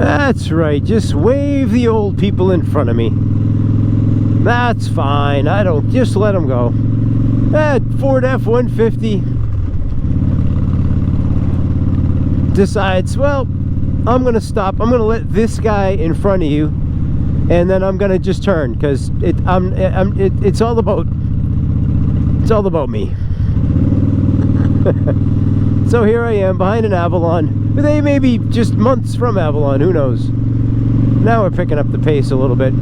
That's right, just wave the old people in front of me. That's fine, I don't, just let them go. That Ford F-150 decides, well, I'm gonna stop, I'm gonna let this guy in front of you, and then I'm gonna just turn, because it's all about me. So here I am behind an Avalon. They may be just months from Avalon, who knows. Now we're picking up the pace a little bit.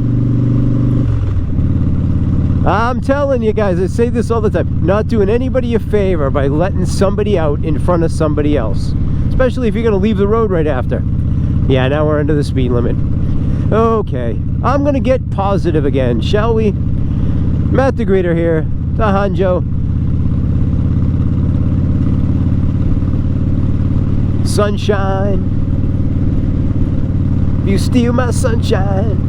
I'm telling you guys, I say this all the time, not doing anybody a favor by letting somebody out in front of somebody else, especially if you're going to leave the road right after. Yeah, now we're under the speed limit. Okay, I'm going to get positive again, shall we? Matt the Greeter here, the Hanjo. Sunshine, you steal my sunshine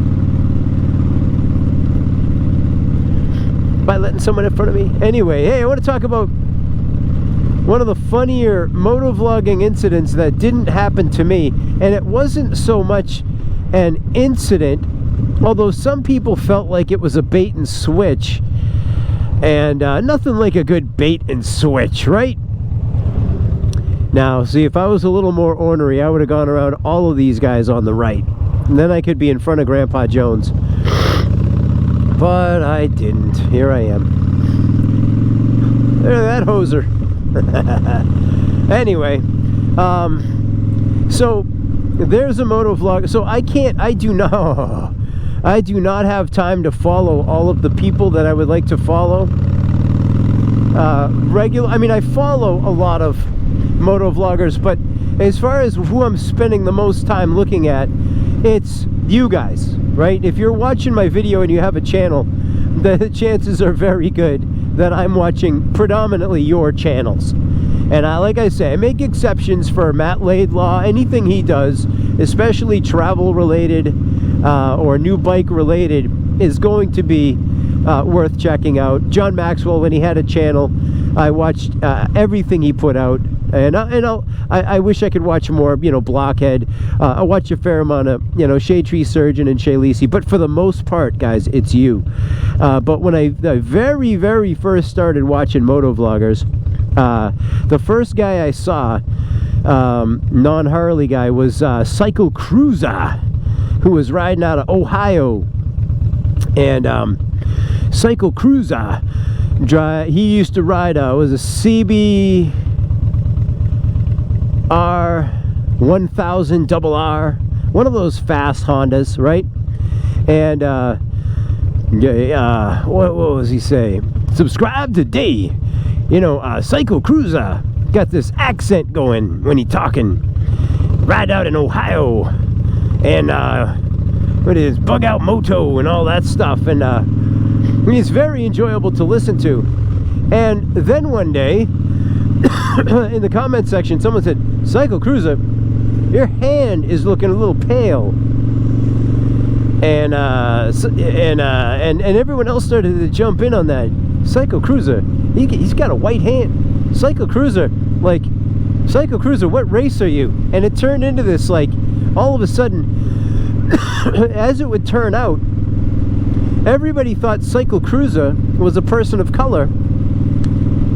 by letting someone in front of me. Anyway, hey, I want to talk about one of the funnier motovlogging incidents that didn't happen to me, and it wasn't so much an incident, although some people felt like it was a bait and switch, and nothing like a good bait and switch, right? Now, see, if I was a little more ornery, I would have gone around all of these guys on the right, and then I could be in front of Grandpa Jones. But I didn't. Here I am. Look at that hoser. Anyway, so there's a motovlog. So I do not have time to follow all of the people that I would like to follow. I mean, I follow a lot of motovloggers, but as far as who I'm spending the most time looking at, it's you guys, right? If you're watching my video and you have a channel, the chances are very good that I'm watching predominantly your channels. And like I say, I make exceptions for Matt Laidlaw. Anything he does, especially travel related or new bike related, is going to be worth checking out. John Maxwell, when he had a channel, I watched everything he put out, and I wish I could watch more, you know, Blockhead. I watch a fair amount of, you know, Shade Tree Surgeon and Shay Lisi, but for the most part, guys, it's you. But when I very, very first started watching motovloggers, the first guy I saw, non-Harley guy, was Cycle Cruza, who was riding out of Ohio. And Cycle Cruza, he used to ride was a CBR 1000 RR, one of those fast Hondas, right? And what was he say? Subscribe today. You know, Cycle Cruza got this accent going when he talking. Ride out in Ohio, and what is bug out moto and all that stuff, and he's very enjoyable to listen to. And then one day in the comment section, someone said, Cycle Cruza, your hand is looking a little pale. And everyone else started to jump in on that. Cycle Cruza, he's got a white hand. Cycle Cruza, like, Cycle Cruza, what race are you? And it turned into this, like, all of a sudden, as it would turn out, everybody thought Cycle Cruza was a person of color,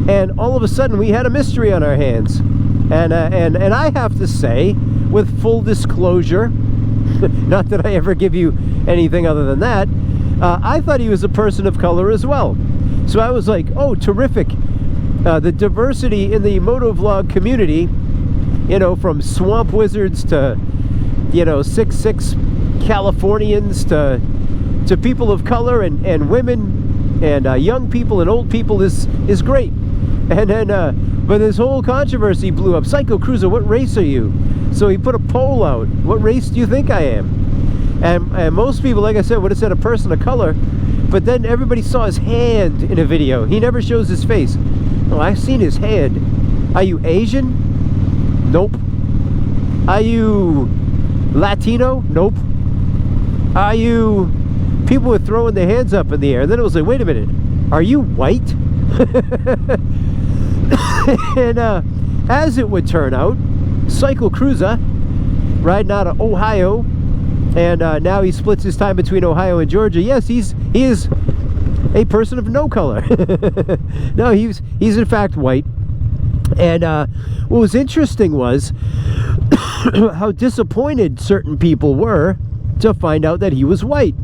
and all of a sudden we had a mystery on our hands. And I have to say, with full disclosure, not that I ever give you anything other than that, I thought he was a person of color as well. So I was like, oh, terrific. The diversity in the motovlog community, you know, from swamp wizards to, you know, 6'6" Californians to people of color and women and young people and old people is great. And then but this whole controversy blew up. Cycle Cruza, what race are you? So he put a poll out. What race do you think I am? And most people, like I said, would have said a person of color, but then everybody saw his hand in a video. He never shows his face. Oh, I've seen his hand. Are you Asian? Nope. Are you Latino? Nope. Are you... People were throwing their hands up in the air. And then it was like, wait a minute. Are you white? And as it would turn out, Cycle Cruza riding out of Ohio, and now he splits his time between Ohio and Georgia. Yes, he is a person of no color. No, he's in fact white. And what was interesting was how disappointed certain people were to find out that he was white.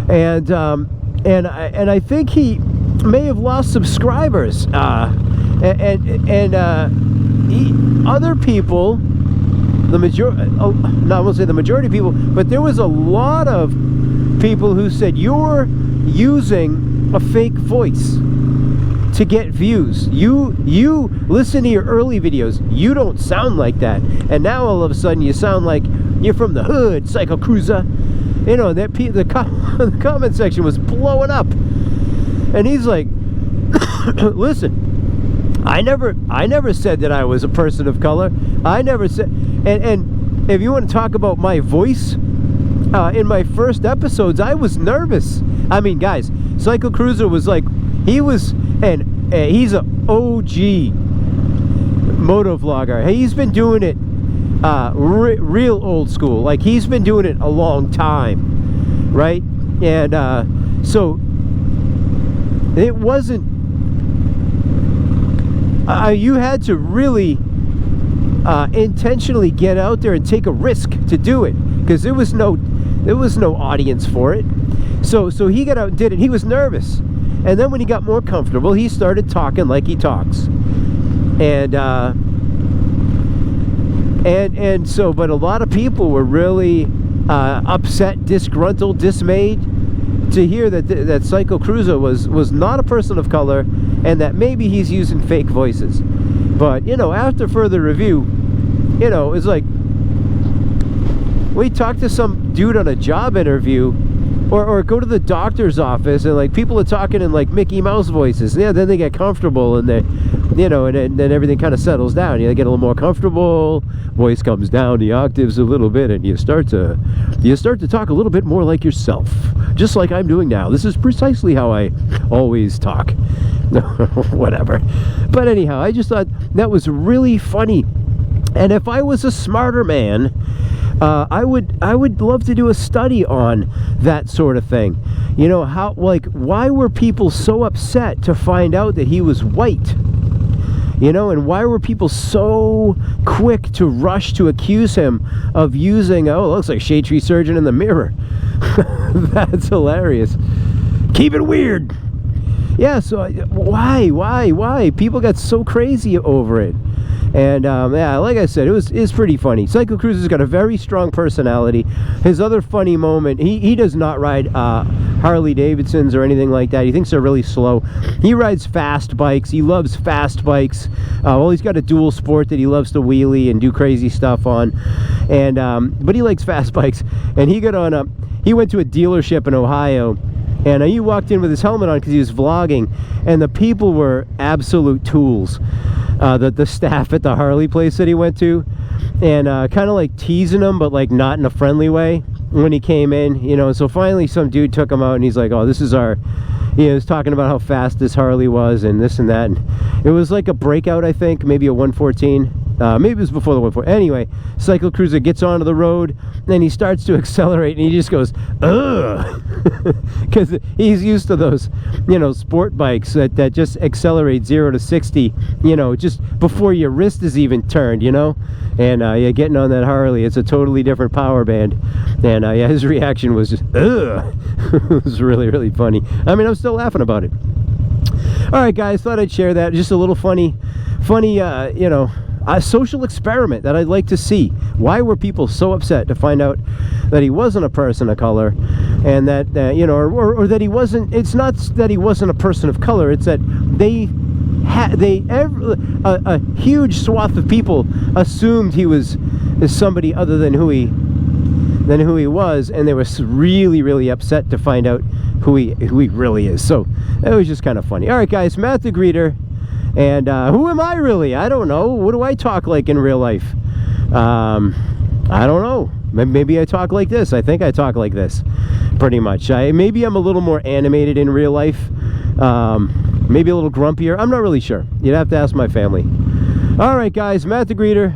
And I think he may have lost subscribers. Other people, the majority, I won't say the majority of people, but there was a lot of people who said, you're using a fake voice to get views. You listen to your early videos, you don't sound like that, and now all of a sudden you sound like you're from the hood, Psycho Cruza. You know, that the comment section was blowing up, and he's like, listen, I never said that I was a person of color. I never said, and if you want to talk about my voice, in my first episodes, I was nervous. I mean, guys, Psycho Cruza was like, he's an OG moto vlogger. He's been doing it real old school. Like, he's been doing it a long time, right? And so it wasn't, you had to really intentionally get out there and take a risk to do it, because there was no audience for it. So he got out and did it. He was nervous, and then when he got more comfortable, he started talking like he talks. And so, but a lot of people were really upset, disgruntled, dismayed to hear that Psycho Cruza was not a person of color, and that maybe he's using fake voices. But, you know, after further review, you know, it's like, we talked to some dude on a job interview, or go to the doctor's office, and like people are talking in like Mickey Mouse voices. Yeah, then they get comfortable, and they, you know, and then everything kind of settles down. You get a little more comfortable, voice comes down the octaves a little bit, and you start to talk a little bit more like yourself, just like I'm doing now. This is precisely how I always talk. Whatever. But anyhow, I just thought that was really funny, and if I was a smarter man, I would love to do a study on that sort of thing. You know, how, like, why were people so upset to find out that he was white? You know, and why were people so quick to rush to accuse him of using, oh, it looks like shade tree surgeon in the mirror. That's hilarious. Keep it weird. Yeah, so why? People got so crazy over it. And yeah, like I said, it's pretty funny. Psycho Cruza's got a very strong personality. His other funny moment, he does not ride Harley Davidsons or anything like that. He thinks they're really slow. He rides fast bikes. He loves fast bikes. Well, he's got a dual sport that he loves to wheelie and do crazy stuff on. And but he likes fast bikes. And he got on he went to a dealership in Ohio, and he walked in with his helmet on because he was vlogging, and the people were absolute tools. The staff at the Harley place that he went to, and kind of like teasing him, but like not in a friendly way when he came in, you know. So finally some dude took him out, and he's like, oh, this is our, he was talking about how fast this Harley was and this and that, and it was like a breakout, I think, maybe a 114. Maybe it was before the 114. Anyway, Psycho Cruza gets onto the road, and he starts to accelerate, and he just goes, ugh, because he's used to those, you know, sport bikes that just accelerate 0 to 60, you know, just before your wrist is even turned, you know. And yeah, getting on that Harley, it's a totally different power band. And yeah, his reaction was just, ugh. It was really, really funny. I mean, I'm still laughing about it. All right, guys, thought I'd share that. Just a little funny, you know, a social experiment that I'd like to see. Why were people so upset to find out that he wasn't a person of color, and that you know, or that he wasn't? It's not that he wasn't a person of color. It's that a huge swath of people assumed he was somebody other than who he was, and they were really, really upset to find out who he really is. So it was just kind of funny. All right, guys, Matt the Greeter. And who am I really? I don't know. What do I talk like in real life? I don't know. Maybe I talk like this. I think I talk like this, pretty much. Maybe I'm a little more animated in real life. Maybe a little grumpier. I'm not really sure. You'd have to ask my family. All right, guys. Matt the Greeter.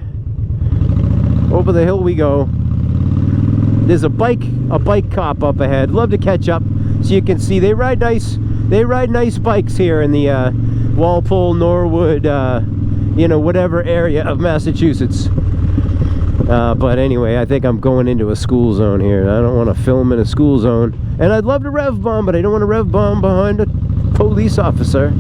Over the hill we go. There's a bike cop up ahead. Love to catch up so you can see. They ride nice bikes here in the Walpole, Norwood, you know, whatever area of Massachusetts. But anyway, I think I'm going into a school zone here. I don't want to film in a school zone. And I'd love to rev bomb, but I don't want to rev bomb behind a police officer.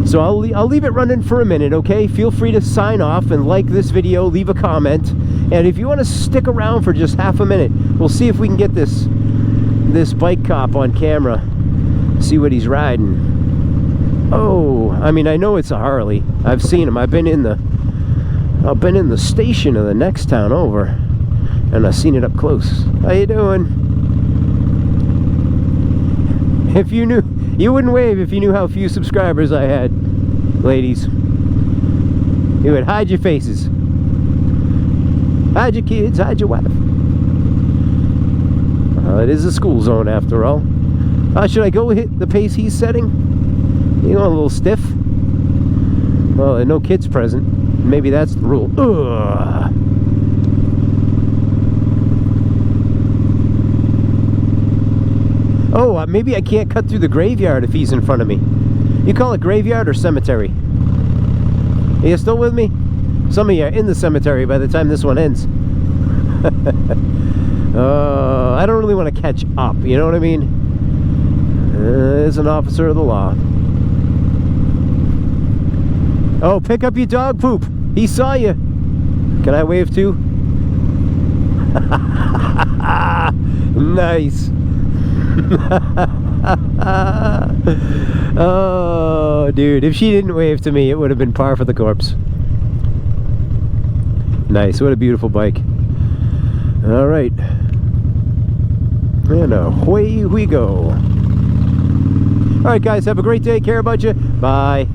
So I'll leave it running for a minute, okay? Feel free to sign off and like this video, leave a comment. And if you want to stick around for just half a minute, we'll see if we can get this bike cop on camera. See what he's riding. Oh, I mean, I know it's a Harley. I've seen him. I've been in the station of the next town over, and I've seen it up close. How you doing? If you knew, you wouldn't wave if you knew how few subscribers I had, ladies. You would hide your faces. Hide your kids, hide your wife. It is a school zone after all. Should I go hit the pace he's setting? You know, a little stiff. Well, there are no kids present. Maybe that's the rule. Ugh. Oh, maybe I can't cut through the graveyard if he's in front of me. You call it graveyard or cemetery? Are you still with me? Some of you are in the cemetery by the time this one ends. I don't really want to catch up, you know what I mean? As an officer of the law. Oh, pick up your dog poop. He saw you. Can I wave too? Nice. Oh, dude. If she didn't wave to me, it would have been par for the course. Nice. What a beautiful bike. All right. And away we go. All right, guys. Have a great day. Care about you. Bye.